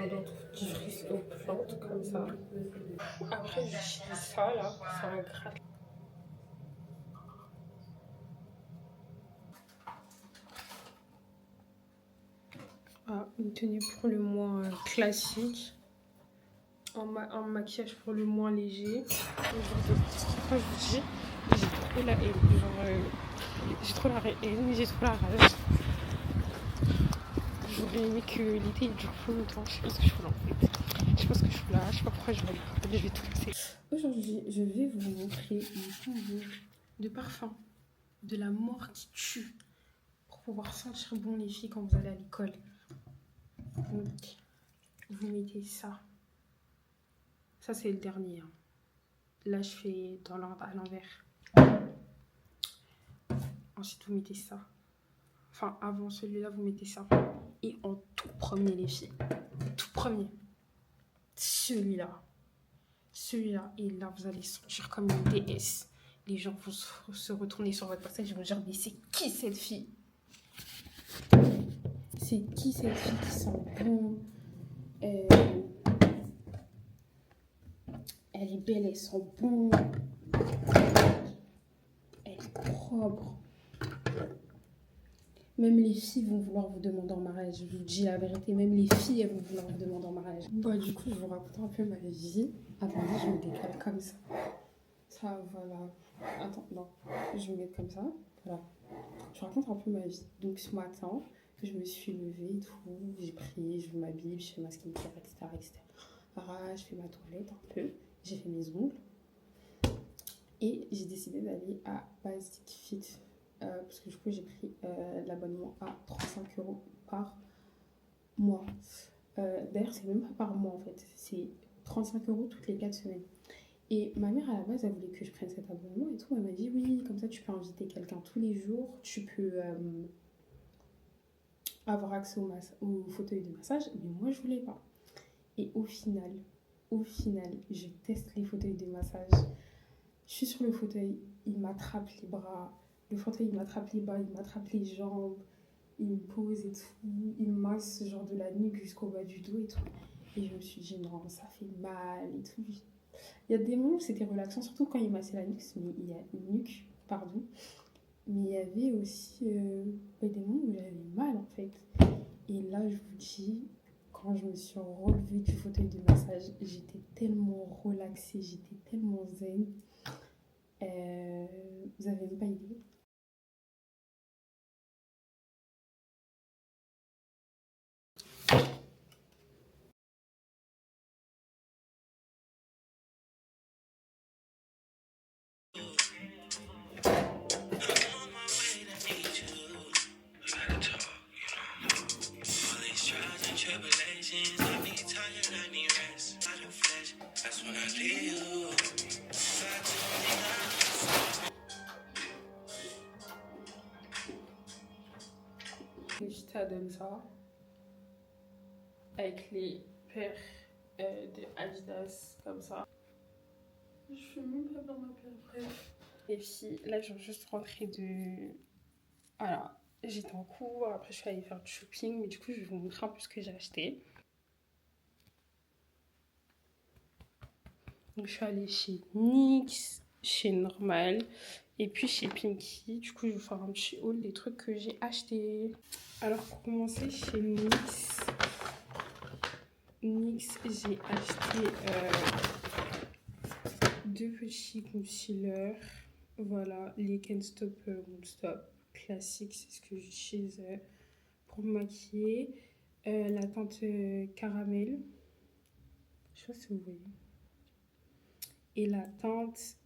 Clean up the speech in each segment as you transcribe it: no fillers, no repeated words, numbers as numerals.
d'autre? Du fruits aux plantes comme ça. Après, j'utilise ça là, c'est un gratte. Ah, une tenue pour le moins classique. Un maquillage pour le moins léger. Quand je vous dis, j'ai trop la haine. J'ai trop la haine, j'ai trop la rage. J'aurais aimé que l'été il dure plus longtemps. Je sais pas ce que je fous là en fait. Je sais pas ce que je fous là. Je sais pas pourquoi je vais aller. Je vais tout casser. Aujourd'hui, je vais vous montrer mon combo de parfum de la mort qui tue pour pouvoir sentir bon les filles quand vous allez à l'école. Donc, vous mettez ça. Ça, c'est le dernier. Hein. Là, je fais dans l'ordre à l'envers. Ensuite, vous mettez ça. Enfin, avant celui-là, vous mettez ça. Et en tout premier, les filles. Tout premier. Celui-là. Celui-là. Et là, vous allez sentir comme une déesse. Les gens vont se retourner sur votre passage et vont dire, mais c'est qui cette fille? C'est qui cette fille qui sent bon? Elle est belle, elle sent bon. Elle est propre. Même les filles vont vouloir vous demander en mariage. Je vous dis la vérité, même les filles elles vont vouloir vous demander en mariage. Bah, du coup, je vous raconte un peu ma vie. Attendez, je me décale comme ça. Ça, voilà. Attends, non. Je vais me mettre comme ça. Voilà. Je raconte un peu ma vie. Donc, ce matin, je me suis levée et tout. J'ai pris, je m'habille, je fais ma skincare, etc., etc. Je fais ma toilette un peu. J'ai fait mes ongles. Et j'ai décidé d'aller à Basic Fit. Parce que du coup, j'ai pris l'abonnement à 35 € par mois. D'ailleurs, c'est même pas par mois en fait. C'est 35 € toutes les 4 semaines. Et ma mère, à la base, elle voulait que je prenne cet abonnement et tout. Elle m'a dit oui, comme ça, tu peux inviter quelqu'un tous les jours. Tu peux avoir accès au fauteuil de massage. Mais moi, je voulais pas. Et au final, je teste les fauteuils de massage. Je suis sur le fauteuil, il m'attrape les bras. Le fauteuil, il m'attrape les bras, il m'attrape les jambes. Il me pose et tout. Il me masse genre de la nuque jusqu'au bas du dos et tout. Et je me suis dit non, ça fait mal et tout. Il y a des moments où c'était relaxant, surtout quand il massait la nuque. Mais il y a une nuque, pardon. Mais il y avait aussi des moments où j'avais mal en fait. Et là, je vous dis, quand je me suis relevée du fauteuil de massage, j'étais tellement relaxée, j'étais tellement zen. Vous avez même pas idée. Je te donne ça avec les paires de Adidas comme ça. Je suis même pas dans ma paire, bref. Les filles, là je viens juste rentrer de... Voilà, j'étais en cours, après je suis allée faire du shopping, mais du coup je vais vous montrer un peu ce que j'ai acheté. Donc je suis allée chez NYX, chez Normal et puis chez Pinky. Du coup je vais vous faire un petit haul des trucs que j'ai achetés. Alors pour commencer chez NYX, j'ai acheté deux petits concealers. Voilà, les Can't Stop Won't Stop classique, c'est ce que j'utilise pour me maquiller. La teinte caramel, je sais pas si vous voyez. Et la teinte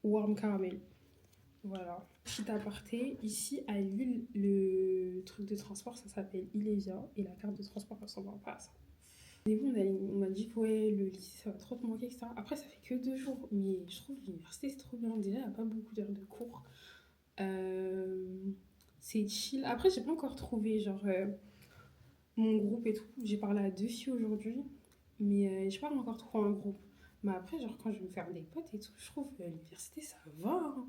warm caramel. Voilà. Petit aparté, ici à Lille, le truc de transport ça s'appelle Illévia et la carte de transport ressemble pas à ça. Au début on m'a dit ouais le lycée ça va trop te manquer etc. Après ça fait que 2 jours mais je trouve l'université c'est trop bien. Déjà il n'y a pas beaucoup d'heures de cours. C'est chill. Après j'ai pas encore trouvé genre mon groupe et tout. J'ai parlé à 2 filles aujourd'hui mais j'ai pas encore trouvé un groupe. Mais après genre quand je vais me faire des potes et tout je trouve l'université ça va hein.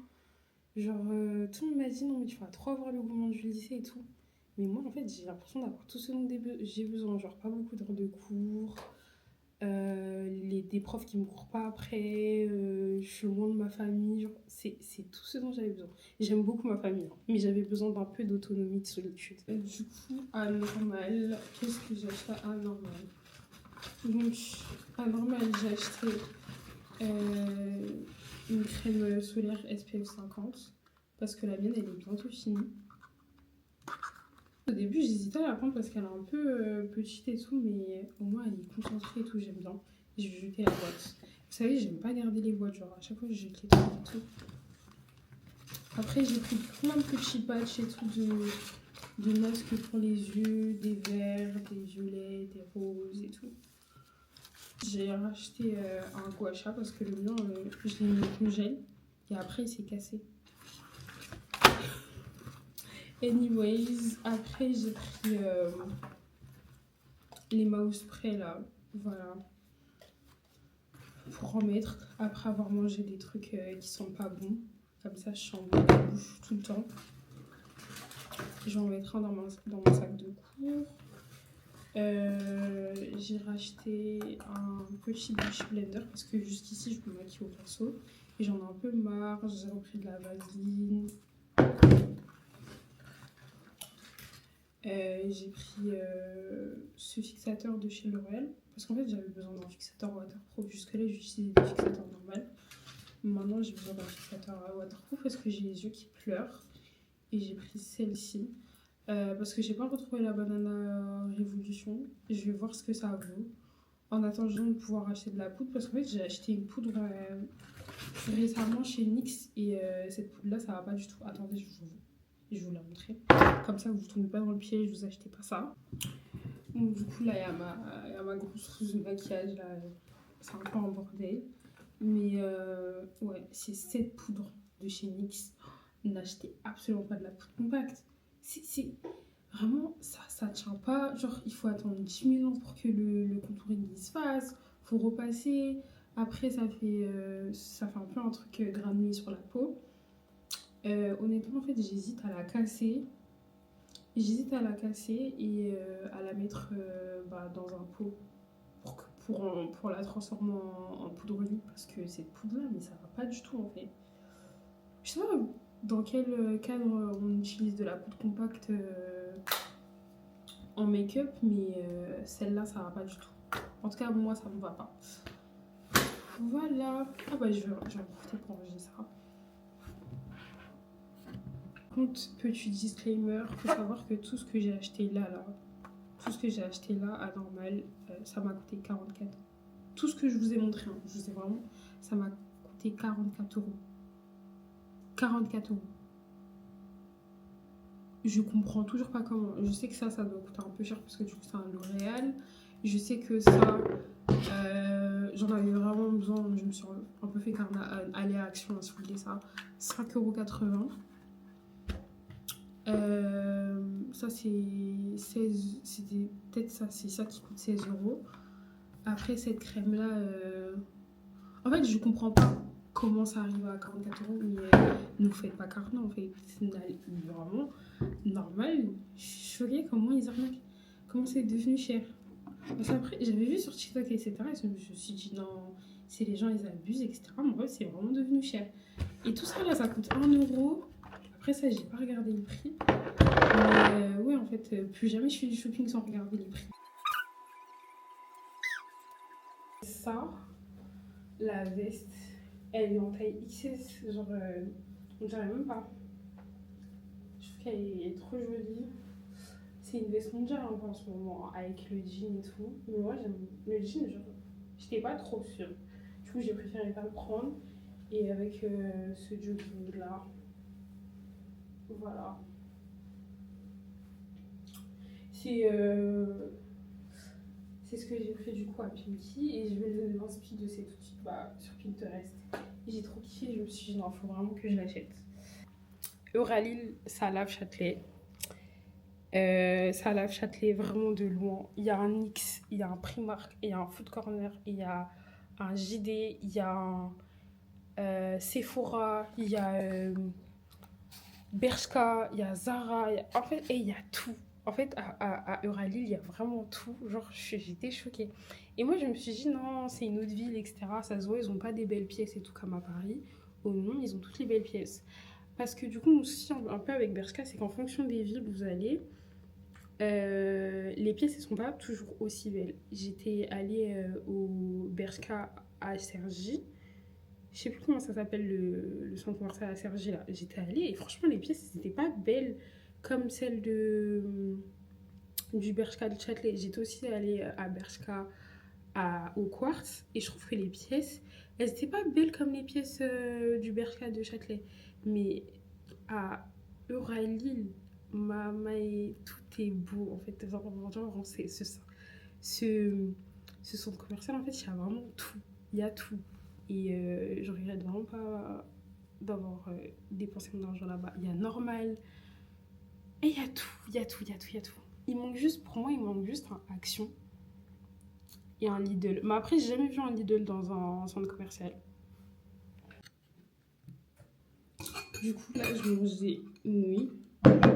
Genre, tout le monde m'a dit non, mais tu vas trop avoir le gourmand du lycée et tout. Mais moi, en fait, j'ai l'impression d'avoir tout ce dont j'ai besoin. Genre, pas beaucoup d'heures de cours, des profs qui me courent pas après, je suis loin de ma famille. Genre, c'est tout ce dont j'avais besoin. J'aime beaucoup ma famille, hein, mais j'avais besoin d'un peu d'autonomie, de solitude. Du coup, à Normal, qu'est-ce que j'ai acheté à Normal? Donc, à Normal, j'ai acheté une crème solaire SPF 50 parce que la mienne, elle est bientôt finie. Au début, j'hésitais à la prendre parce qu'elle est un peu petite et tout, mais au moins elle est concentrée et tout, j'aime bien. Je vais jeter la boîte. Vous savez, j'aime pas garder les boîtes, genre à chaque fois je jette les trucs et tout. Après, j'ai pris plein de petits patchs et tout de masques pour les yeux, des verts, des violets, des roses et tout. J'ai racheté un gua sha parce que le mien, je l'ai mis au congèle et après il s'est cassé. Anyways, après j'ai pris les mouse spray là, voilà, pour en mettre après avoir mangé des trucs qui sont pas bons. Comme ça, je sens bon la bouche tout le temps. Je vais en mettre un dans mon sac de cours. J'ai racheté un petit brush blender parce que jusqu'ici je me maquille au pinceau et j'en ai un peu marre. J'ai repris de la vaseline. J'ai pris ce fixateur de chez L'Oréal parce qu'en fait j'avais besoin d'un fixateur waterproof. Jusque-là j'utilisais des fixateurs normaux. Maintenant j'ai besoin d'un fixateur waterproof parce que j'ai les yeux qui pleurent. Et j'ai pris celle-ci parce que j'ai pas retrouvé la Banana Révolution. Je vais voir ce que ça vaut en attendant de pouvoir acheter de la poudre parce qu'en fait j'ai acheté une poudre récemment chez NYX et cette poudre là ça va pas du tout. Attendez, je vais vous la montrer. Comme ça vous ne tombez pas dans le piège, vous achetez pas ça. Donc du coup là il y a ma grosse trousse de maquillage là. C'est un peu un bordel. Mais ouais, c'est cette poudre de chez NYX. N'achetez absolument pas de la poudre compacte. C'est vraiment, ça tient pas. Genre, il faut attendre 10 000 ans pour que le contouring se fasse. Faut repasser. Après, ça fait un peu un truc granulé sur la peau. Honnêtement, en fait, j'hésite à la casser. J'hésite à la casser et à la mettre dans un pot pour la transformer en poudre unique parce que cette poudre-là, mais ça va pas du tout en fait. Je sais pas dans quel cadre on utilise de la poudre compacte en make-up, mais celle-là, ça va pas du tout. En tout cas, moi, ça me va pas. Voilà. Ah bah, je vais en profiter pour ranger ça. Par contre, petit disclaimer, faut savoir que tout ce que j'ai acheté là, tout ce que j'ai acheté là à Normal, ça m'a coûté 44. Tout ce que je vous ai montré, hein, je sais vraiment, ça m'a coûté 44 euros. 44 euros. Je comprends toujours pas comment. Je sais que ça doit coûter un peu cher parce que du coup c'est un L'Oréal. Je sais que ça, j'en avais vraiment besoin. Je me suis un peu fait aller à Action à soulever ça. 5,80 €. Ça c'est 16. C'était peut-être ça, c'est ça qui coûte 16 euros. Après cette crème là, en fait je comprends pas comment ça arrive à 44 euros, mais ne vous faites pas carton en fait. C'est vraiment normal. Je suis choquée comment ils arnaquent, comment c'est devenu cher. Parce qu'après, j'avais vu sur TikTok, etc. Et je me suis dit non, c'est les gens, ils abusent, etc. Mais en vrai, c'est vraiment devenu cher. Et tout ça là, ça coûte 1 euro. Après ça, j'ai pas regardé le prix. Mais ouais, en fait, plus jamais je fais du shopping sans regarder les prix. Ça, la veste, elle est en taille XS. Genre, on dirait même pas. Je trouve qu'elle est trop jolie. C'est une veste mondiale un peu en ce moment, avec le jean et tout. Mais moi, j'aime le jean, genre, j'étais pas trop sûre. Du coup, j'ai préféré pas le prendre. Et avec ce jogging là, voilà. C'est ce que j'ai pris du coup à Pinky. Et je vais le donner l'inspi de ces tout de suite sur Pinterest. J'ai trop kiffé, je me suis dit non, faut vraiment que je l'achète. Euralil Salave Châtelet. Salave Châtelet, vraiment de loin. Il y a un NYX, il y a un Primark, il y a un Food Corner, il y a un JD, il y a un Sephora, il y a Bershka, il y a Zara. En fait, il y a tout. En fait, à Euralie, il y a vraiment tout. Genre, j'étais choquée. Et moi, je me suis dit, non, c'est une autre ville, etc. Ça se voit, ils ont pas des belles pièces et tout comme à Paris. Au non, ils ont toutes les belles pièces. Parce que du coup, mon souci un peu avec Bershka, c'est qu'en fonction des villes où vous allez, les pièces, elles sont pas toujours aussi belles. J'étais allée au Bershka à Cergy. Je sais plus comment ça s'appelle le centre commercial à Cergy là. J'étais allée et franchement, les pièces, n'étaient pas belles comme celles du Bershka de Châtelet. J'étais aussi allée à Bershka au Quartz et je trouve que les pièces, elles n'étaient pas belles comme les pièces du Bershka de Châtelet. Mais à Euralie, tout est beau en fait. Genre, ce, ce centre commercial, en fait, il y a vraiment tout. Il y a tout. Et je regrette vraiment pas d'avoir dépensé mon argent là-bas. Il y a Normal. Et il y a tout. Il y a tout, il y a tout, il y a tout. Pour moi, il manque juste un Action et un Lidl. Mais après, j'ai jamais vu un Lidl dans un centre commercial. Du coup, là, je mange des nouilles.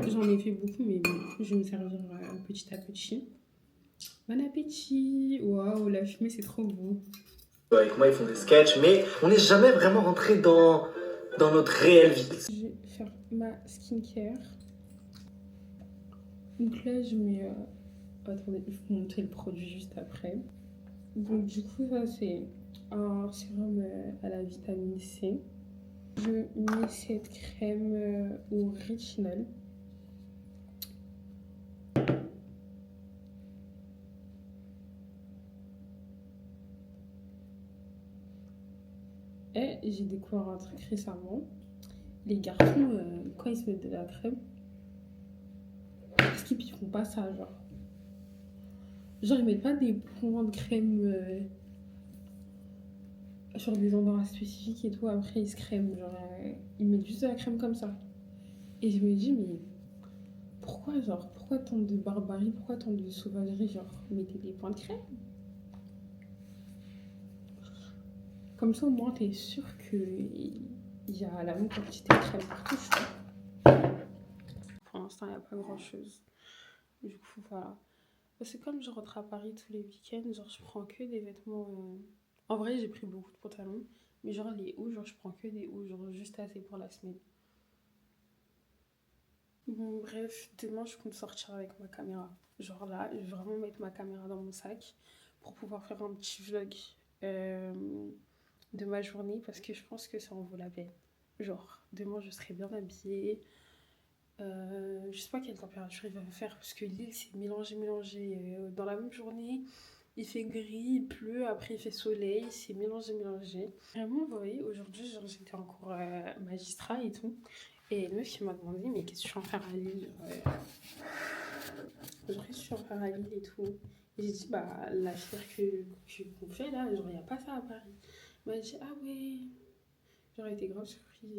J'en ai fait beaucoup, mais bon, je vais me servir petit à petit. Bon appétit! Waouh, la fumée, c'est trop beau. Avec moi, ils font des sketchs, mais on n'est jamais vraiment rentré dans notre réelle vie. Je vais faire ma skincare. Donc là, je mets. Attendez, il faut montrer le produit juste après. Donc, du coup, ça, c'est un sérum à la vitamine C. Je mets cette crème au rétinol. Et j'ai découvert un truc récemment. Les garçons, quand ils se mettent de la crème, est-ce qu'ils font pas ça, genre? Genre, ils mettent pas des points de crème sur des endroits spécifiques et tout. Après, ils se crèment. Genre, ils mettent juste de la crème comme ça. Et je me dis, mais pourquoi, genre, pourquoi tant de barbarie, pourquoi tant de sauvagerie, genre, mettez des points de crème. Comme ça, au moins, t'es sûr qu'il y a la même quantité de crème partout, je trouve. Pour l'instant, il n'y a pas grand-chose. Du coup, voilà. C'est comme je rentre à Paris tous les week-ends, genre, je prends que des vêtements... En vrai, j'ai pris beaucoup de pantalons, mais genre, les hauts, genre, je prends que des hauts, genre, juste assez pour la semaine. Bon, bref, demain, je compte sortir avec ma caméra. Genre là, je vais vraiment mettre ma caméra dans mon sac pour pouvoir faire un petit vlog de ma journée parce que je pense que ça en vaut la peine. Genre, demain, je serai bien habillée. Je sais pas quelle température il va faire parce que l'île, c'est mélangé. Dans la même journée, il fait gris, il pleut, après il fait soleil, c'est mélangé. Vraiment, vous voyez, aujourd'hui, genre, j'étais en cours magistrat et tout. Et une meuf qui m'a demandé, mais qu'est-ce que tu vas en faire à Lille? Genre, qu'est-ce que tu vas en faire à Lille et tout? Et j'ai dit, bah, la fière qu'on fait là, genre, il n'y a pas ça à Paris. Elle m'a dit, ah ouais. J'aurais été grave surprise.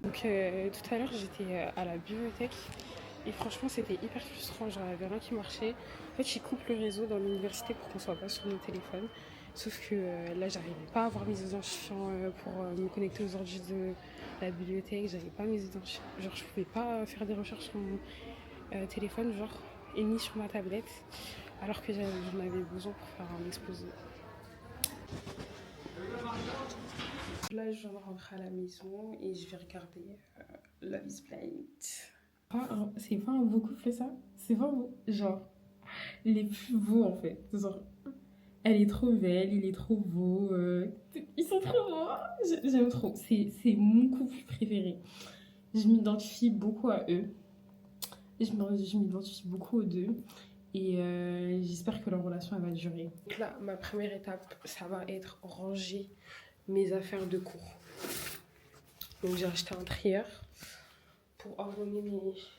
Donc, tout à l'heure, j'étais à la bibliothèque. Et franchement, c'était hyper frustrant. Genre, il n'y avait rien qui marchait. En fait, ils coupent le réseau dans l'université pour qu'on soit pas sur nos téléphones. Sauf que là, j'arrivais pas à avoir mes identifiants pour me connecter aux ordi de la bibliothèque. J'avais pas mes identifiants. Genre, je pouvais pas faire des recherches sur mon téléphone, genre, et ni sur ma tablette. Alors que j'en avais besoin pour faire un exposé. Là, je viens de rentrer à la maison et je vais regarder Love is Blind. C'est pas un beau couple ça? C'est pas beau. Genre, les plus beaux en fait. Genre, elle est trop belle, il est trop beau. Ils sont trop beaux. J'aime trop. C'est mon couple préféré. Je m'identifie beaucoup à eux. Je m'identifie beaucoup aux deux. Et j'espère que leur relation elle va durer. Donc là, ma première étape, ça va être ranger mes affaires de cours. Donc j'ai acheté un trieur pour ordonner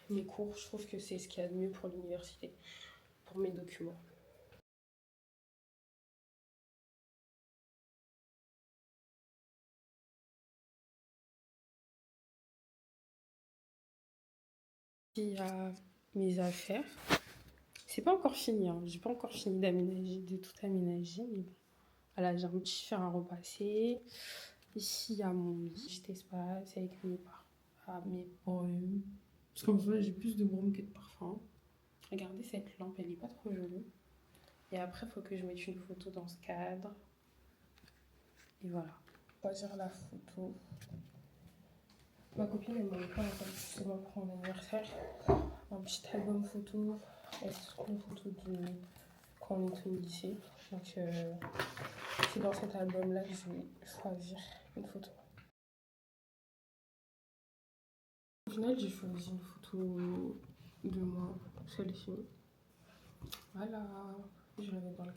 mes cours. Je trouve que c'est ce qu'il y a de mieux pour l'université, pour mes documents. Il y a mes affaires. C'est pas encore fini, hein. J'ai pas encore fini d'aménager, de tout aménager. Mais bon. Voilà, j'ai un petit fer à repasser. Ici, il y a mon petit espace avec mes brumes. Parce qu'en vrai, j'ai plus de brumes que de parfum. Regardez cette lampe, elle est pas trop jolie. Et après, il faut que je mette une photo dans ce cadre. Et voilà. Choisir la photo. Ma copine, elle m'a pas encore justement pour mon anniversaire. Un petit album photo. Avec une photo de quand on était au lycée. Donc, c'est dans cet album-là que je vais choisir une photo. Au final, j'ai choisi une photo de moi, celle-ci. Voilà. Je la mets dans le...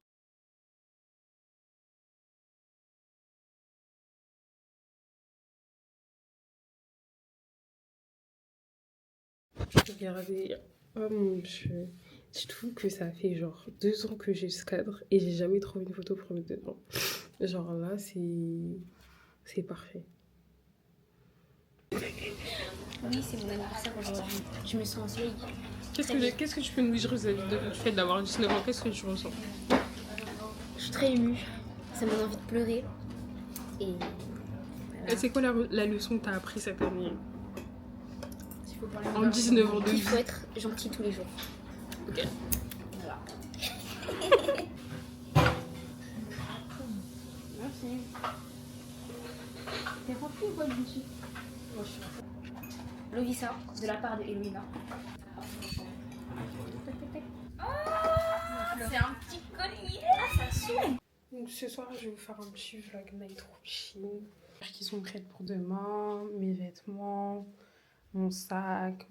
Regardez, oh mon dieu, je trouve que ça fait genre 2 ans que j'ai ce cadre et j'ai jamais trouvé une photo pour mettre dedans. Genre là, c'est parfait. Oui, c'est mon anniversaire aujourd'hui. Je me sens vieille. Qu'est-ce que tu peux nous dire du fait d'avoir 19 ans? Qu'est-ce que tu ressens? Je suis très émue. Ça me donne envie de pleurer. Et Et c'est quoi la leçon que tu as appris cette année? il faut parler En 19 ans de il vie. faut être gentil tous les jours. Ok. Voilà. Merci. T'es rempli ou quoi, Lucie? Moi, je suis Lovisa, de la part de Eloïna. C'est un petit collier. Ah, ça sonne. Donc ce soir, je vais vous faire un petit vlog night routine. Qui sont prêtes pour demain, mes vêtements, mon sac,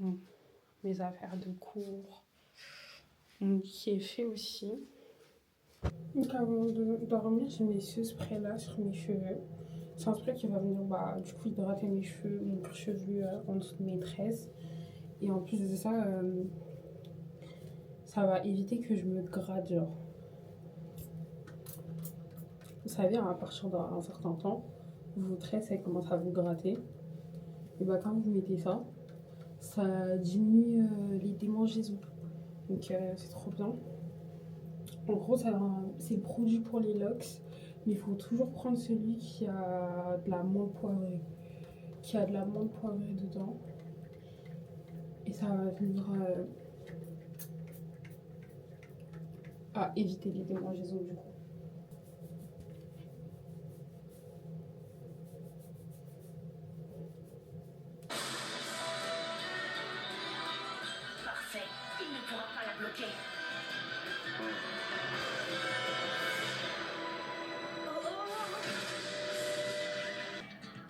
mes affaires de cours. Mon lit qui est fait aussi. Donc avant de dormir, je mets ce spray là sur mes cheveux. C'est un spray qui va venir du coup hydrater mes cheveux, mon cuir chevelu en dessous de mes tresses. Et en plus de ça, ça va éviter que je me gratte genre. Vous savez, à partir d'un certain temps, vos tresses elles commencent à vous gratter. Et quand vous mettez ça, ça diminue les démangeaisons. Donc c'est trop bien. En gros, c'est le produit pour les locks, mais il faut toujours prendre celui qui a de la menthe poivrée. Dedans. Et ça va venir à éviter les démangeaisons du coup. Parfait, il ne pourra pas la bloquer.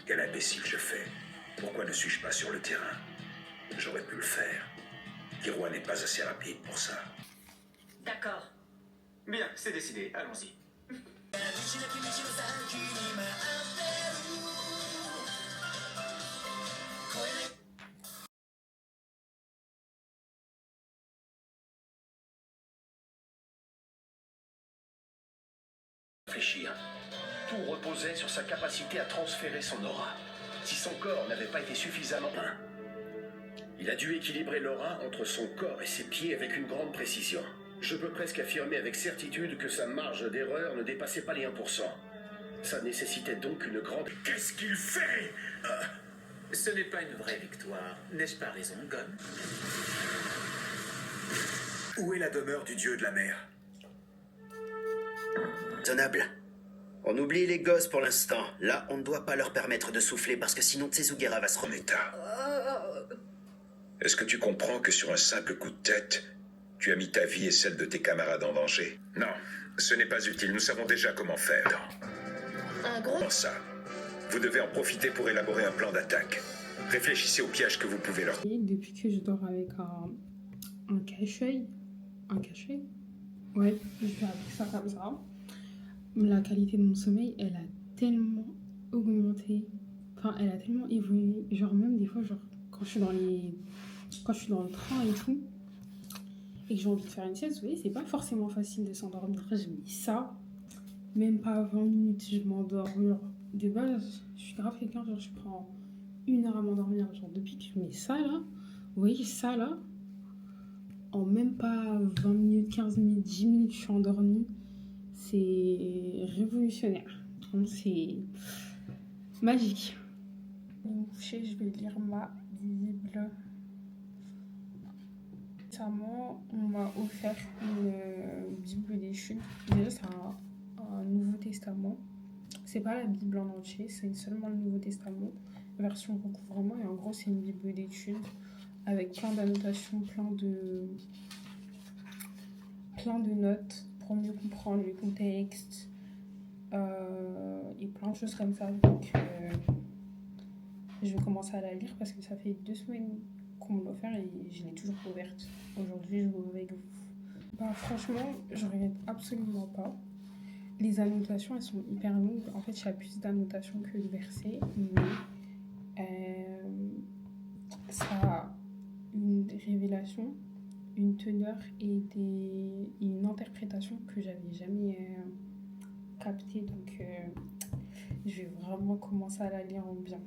Quel imbécile je fais. Pourquoi ne suis-je pas sur le terrain? J'aurais pu le faire. Kiroa n'est pas assez rapide pour ça. D'accord. Bien, c'est décidé, allons-y. Réfléchir. Tout reposait sur sa capacité à transférer son aura. Si son corps n'avait pas été suffisamment... Il a dû équilibrer l'aura entre son corps et ses pieds avec une grande précision. Je peux presque affirmer avec certitude que sa marge d'erreur ne dépassait pas les 1%. Ça nécessitait donc une grande... Qu'est-ce qu'il fait? Ce n'est pas une vraie victoire, n'ai-je pas raison, Gon? Où est la demeure du dieu de la mer? Raisonnable. On oublie les gosses pour l'instant. Là, on ne doit pas leur permettre de souffler parce que sinon Tsezugera va se remettre. Est-ce que tu comprends que sur un simple coup de tête, tu as mis ta vie et celle de tes camarades en danger? Non, ce n'est pas utile. Nous savons déjà comment faire. Un gros. Comment ça? Vous devez en profiter pour élaborer un plan d'attaque. Réfléchissez au piège que vous pouvez leur... Et depuis que je dors avec un cache-œil, ouais, je vais appeler ça comme ça. La qualité de mon sommeil, elle a tellement augmenté. Enfin, elle a tellement évolué. Genre, même des fois, genre, quand je suis dans le train et tout, et que j'ai envie de faire une sieste, vous voyez, c'est pas forcément facile de s'endormir. Je mets ça, même pas 20 minutes, je m'endors. Genre, de base, je suis grave quelqu'un, genre, je prends 1 heure à m'endormir. Genre, depuis que je mets ça là, vous voyez, ça là, En même pas 20 minutes, 15 minutes, 10 minutes, je suis endormie. C'est révolutionnaire. Vraiment, c'est magique. Coucher, je vais lire ma Bible. Récemment, on m'a offert une Bible d'études. Déjà, c'est un Nouveau Testament. C'est pas la Bible en entier, c'est seulement le Nouveau Testament, version recouvrement. Et en gros, c'est une Bible d'études avec plein d'annotations, plein de notes pour mieux comprendre le contexte et plein de choses comme ça. Donc, je vais commencer à la lire parce que ça fait 2 semaines qu'on me l'a offert et je l'ai toujours pas ouverte. Aujourd'hui, je vais avec vous. Bah, franchement, je regrette absolument pas. Les annotations, elles sont hyper longues. En fait, il y a plus d'annotations que de versets, mais ça a une révélation, une teneur et une interprétation que j'avais jamais captée. Donc, je vais vraiment commencer à la lire en bien.